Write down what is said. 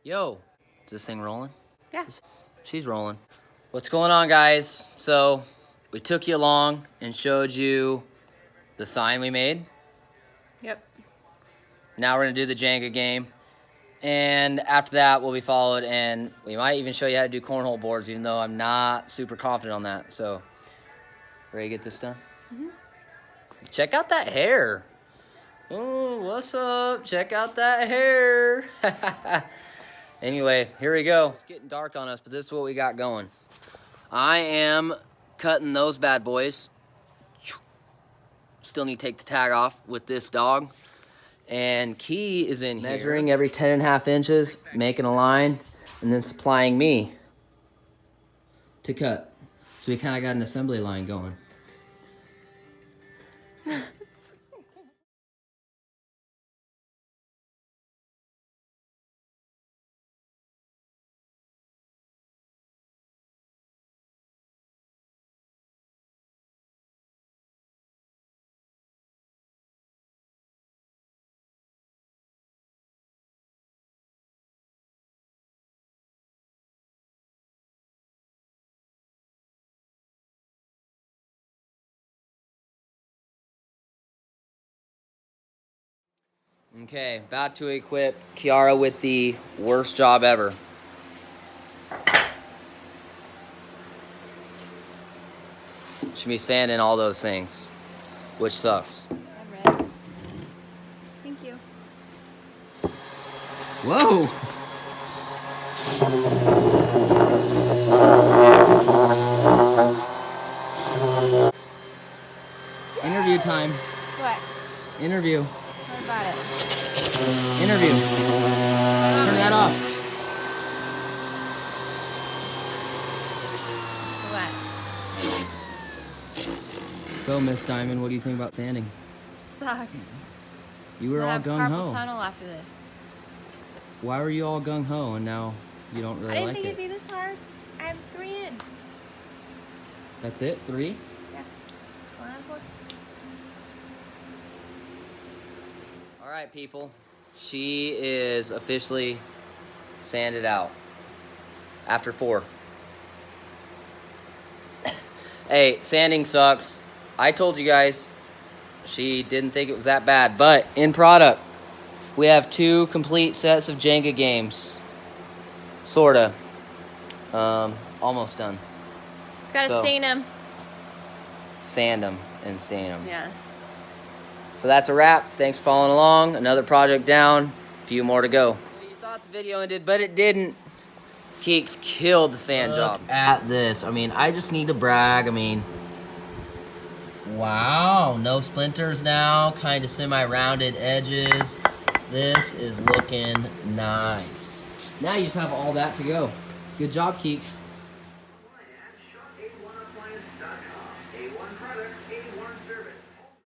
Yo, is this thing rolling? Yeah. She's rolling. What's going on, guys? So we took you along and showed you the sign we made. Yep. Now we're gonna do the Jenga game. And after that, we'll be followed, and we might even show you how to do cornhole boards, even though I'm not super confident on that. So, ready to get this done? Mm-hmm. Check out that hair. Oh, what's up? Check out that hair. Anyway, here we go. It's getting dark on us, but this is what we got going. I am cutting those bad boys. Still need to take the tag off with this dog. And Key is in here. Measuring every 10.5 inches, making a line, and then supplying me to cut. So we kind of got an assembly line going. Okay, about to equip Kiara with the worst job ever. Should be sanding all those things, which sucks. I'm ready. Thank you. Whoa! Interview time. What? Interview. What about it? Interview. Turn that off. What? So, Miss Diamond, what do you think about sanding? Sucks. You were all have gung carpal ho. tunnel after this. Why were you all gung ho and now you don't really I didn't like think it? it'd be this hard. I'm 3 in. That's it? 3? Yeah. 1 out of 4. All right, people. She is officially sanded out after 4. Hey, sanding sucks. I told you guys she didn't think it was that bad, but in product, we have 2 complete sets of Jenga games. Sorta. Almost done. It's gotta So, stain him. Sand them and stain them. Yeah. So that's a wrap. Thanks for following along. Another project down. A few more to go. Well, you thought the video ended, but it didn't. Keeks killed the sand job. At this. I mean, I just need to brag. I mean, wow. No splinters now. Kind of semi-rounded edges. This is looking nice. Now you just have all that to go. Good job, Keeks.